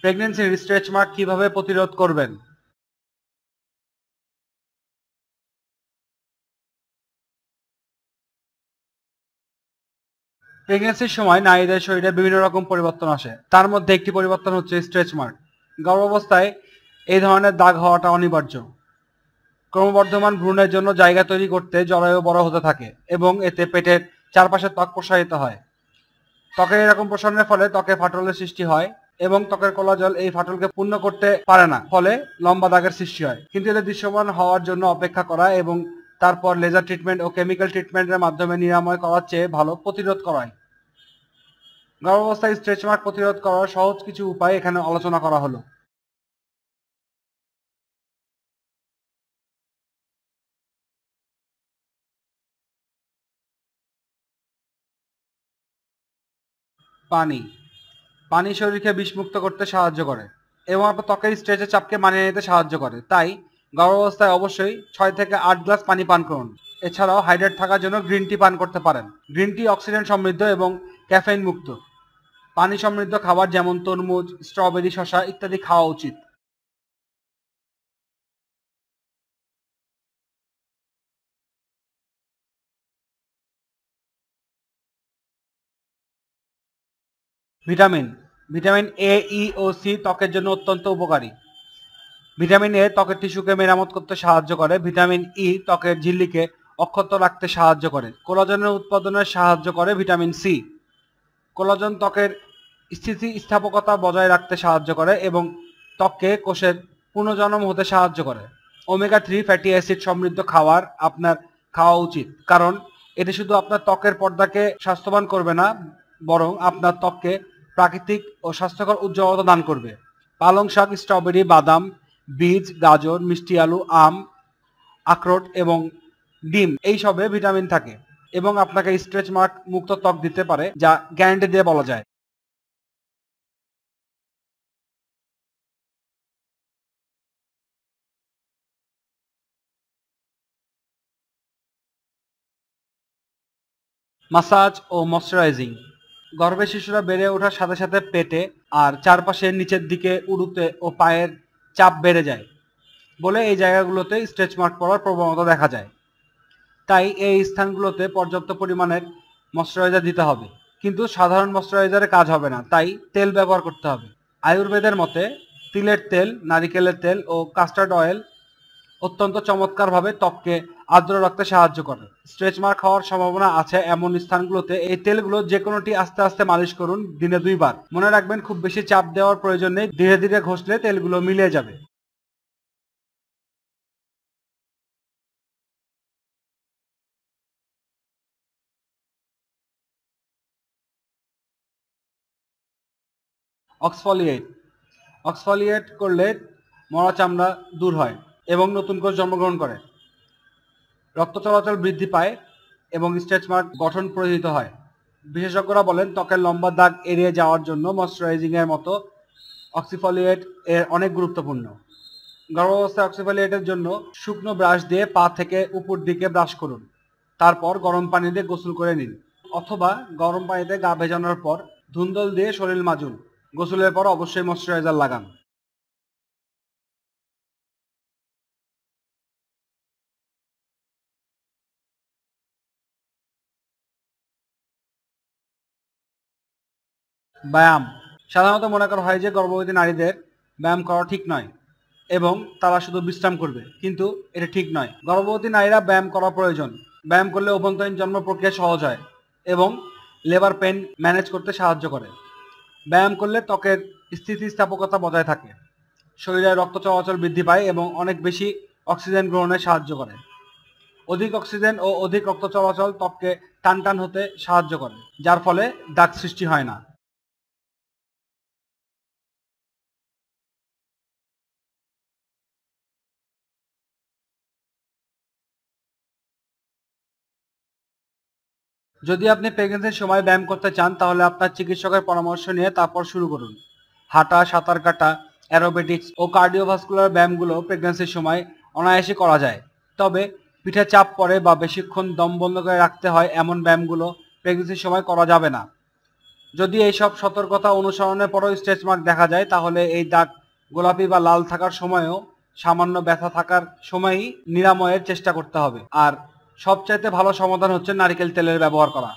প্রেগন্যান্সির stretch mark কিভাবে প্রতিরোধ করবেন? প্রেগন্যান্সির সময় নারীদের শরীরে বিভিন্ন রকম পরিবর্তন আসে, তার মধ্যে একটি পরিবর্তন হচ্ছে স্ট্রেচ মার্ক। গর্ভাবস্থায় এই ধরনের দাগ হওয়াটা অনিবার্য। ক্রমবর্ধমান ভ্রূণের জন্য জায়গা তৈরি করতে জরায়ু বড় হতে থাকে এবং এতে পেটের চারপাশে ত্বক প্রসারিত হয়। ত্বকের এরকম প্রসারণের ফলে ত্বকে ফাটলের সৃষ্টি হয় এবং ত্বকের কোলাজল এই ফাটলকে পূর্ণ করতে পারে না, ফলে লম্বা দাগের সৃষ্টি হয়। কিন্তু এদের দৃশ্যমান হওয়ার জন্য অপেক্ষা করা এবং তারপর লেজার ট্রিটমেন্ট ও কেমিক্যাল ট্রিটমেন্টের মাধ্যমে নিরাময় করার চেয়ে ভালো প্রতিরোধ করাই। গর্ভাবস্থায় স্ট্রেচ মার্ক প্রতিরোধ করার সহজ কিছু উপায় এখানে আলোচনা করা হলো। পানি পানি শরীরকে বিষমুক্ত করতে সাহায্য করে এবং আপনার ত্বকের স্ট্রেচের চাপকে মানিয়ে নিতে সাহায্য করে। তাই গর্ভাবস্থায় অবশ্যই 6 থেকে 8 গ্লাস পানি পান করুন। এছাড়াও হাইড্রেট থাকার জন্য গ্রিন টি পান করতে পারেন। গ্রিন টি অক্সিডেন্ট সমৃদ্ধ এবং ক্যাফেইন মুক্ত। পানি সমৃদ্ধ খাবার যেমন তরমুজ, স্ট্রবেরি, শসা ইত্যাদি খাওয়া উচিত। ভিটামিন ভিটামিন এ, ই ও সি ত্বকের জন্য অত্যন্ত উপকারী। ভিটামিন এ ত্বকের টিস্যুকে মেরামত করতে সাহায্য করে। ভিটামিন ই ত্বকের ঝিল্লিকে অক্ষত রাখতে সাহায্য করে। কোলাজেনের উৎপাদনে সাহায্য করে ভিটামিন সি। কোলাজেন ত্বকের স্থিতিস্থাপকতা বজায় রাখতে সাহায্য করে এবং ত্বককে কোষের পুনর্জন্ম হতে সাহায্য করে। ওমেগা 3 ফ্যাটি অ্যাসিড সমৃদ্ধ খাবার আপনার খাওয়া উচিত, কারণ এটি শুধু আপনার ত্বকের পর্দাকে স্বাস্থ্যবান করবে না, বরং আপনার ত্বককে প্রাকৃতিক ও স্বাস্থ্যকর উজ্জ্বলতা দান করবে। পালং শাক, স্ট্রবেরি, বাদাম, বীজ, গাজর, মিষ্টি আলু, আম, আখরোট এবং ডিম এইসবে ভিটামিন থাকে এবং আপনাকে স্ট্রেচ মার্ক মুক্ত ত্বক দিতে পারে, যা গ্যারান্টি দিয়ে বলা যায়। মাসাজ ও ময়শ্চারাইজিং গর্ভে শিশুরা বেড়ে ওঠার সাথে সাথে পেটে আর চারপাশে নিচের দিকে উড়ুতে ও পায়ের চাপ বেড়ে যায় বলে এই জায়গাগুলোতে স্ট্রেচ মার্ক পড়ার প্রবণতা দেখা যায়। তাই এই স্থানগুলোতে পর্যাপ্ত পরিমাণের ময়শ্চারাইজার দিতে হবে, কিন্তু সাধারণ ময়শ্চারাইজারে কাজ হবে না, তাই তেল ব্যবহার করতে হবে। আয়ুর্বেদের মতে তিলের তেল, নারিকেলের তেল ও কাস্টার্ড অয়েল অত্যন্ত চমৎকারভাবে ত্বককে আর্দ্র রাখতে সাহায্য করে। স্ট্রেচ মার্ক হওয়ার সম্ভাবনা আছে এমন স্থানগুলোতে এই তেলগুলো যে কোনোটি আস্তে আস্তে মালিশ করুন দিনে 2 বার। মনে রাখবেন, খুব বেশি চাপ দেওয়ার প্রয়োজন নেই, ধীরে ধীরে ঘষলে তেলগুলো মিলে যাবে। অক্সফলিয়েট অক্সফলিয়েট করলে মরা চামড়া দূর হয় এবং নতুন কোষ জন্মগ্রহণ করে। রক্ত চলাচল বৃদ্ধি পায় এবং স্ট্রেচ মার্ক গঠন প্রোহিত হয়। বিশেষজ্ঞরা বলেন ত্বকের লম্বা দাগ এড়িয়ে যাওয়ার জন্য ময়শ্চারাইজিং এর মতো অক্সিফলিয়েট এর অনেক গুরুত্বপূর্ণ। গর্ভাবস্থায় অক্সিফলিয়েটের জন্য শুকনো ব্রাশ দিয়ে পা থেকে উপর দিকে ব্রাশ করুন, তারপর গরম পানি দিয়ে গোসল করে নিন, অথবা গরম পানিতে গা ভেজানোর পর ধুন্দল দিয়ে শরীর মাজুন। গোসলের পর অবশ্যই ময়শ্চারাইজার লাগান। ব্যায়াম সাধারণত মনে করা হয় যে গর্ভবতী নারীদের ব্যায়াম করা ঠিক নয় এবং তারা শুধু বিশ্রাম করবে, কিন্তু এটা ঠিক নয়। গর্ভবতী নারীরা ব্যায়াম করা প্রয়োজন। ব্যায়াম করলে অভ্যন্তরীণ জন্ম প্রক্রিয়া সহজ হয় এবং লেবার পেন ম্যানেজ করতে সাহায্য করে। ব্যায়াম করলে ত্বকের স্থিতিস্থাপকতা বজায় থাকে, শরীরে রক্ত চলাচল বৃদ্ধি পায় এবং অনেক বেশি অক্সিজেন গ্রহণে সাহায্য করে। অধিক অক্সিজেন ও অধিক রক্ত চলাচল ত্বককে টান টান হতে সাহায্য করে, যার ফলে দাগ সৃষ্টি হয় না। যদি আপনি প্রেগন্যান্সির সময় ব্যায়াম করতে চান, তাহলে আপনার চিকিৎসকের পরামর্শ নিয়ে তারপর শুরু করুন। হাঁটা, সাঁতার কাটা, অ্যারোবেটিক্স ও কার্ডিওভাস্কুলার ব্যায়ামগুলো প্রেগন্যান্সির সময় অনায়াসে করা যায়। তবে পিঠে চাপ পড়ে বা বেশিক্ষণ দম বন্ধ করে রাখতে হয় এমন ব্যায়ামগুলো প্রেগন্যান্সির সময় করা যাবে না। যদি এইসব সতর্কতা অনুসরণের পরও স্ট্রেচ মার্ক দেখা যায় তাহলে এই দাগ গোলাপি বা লাল থাকার সময়ও সামান্য ব্যথা থাকার সময়ই নিরাময়ের চেষ্টা করতে হবে। আর সবচাইতে ভালো সমাধান হচ্ছে নারকেল তেলের ব্যবহার করা।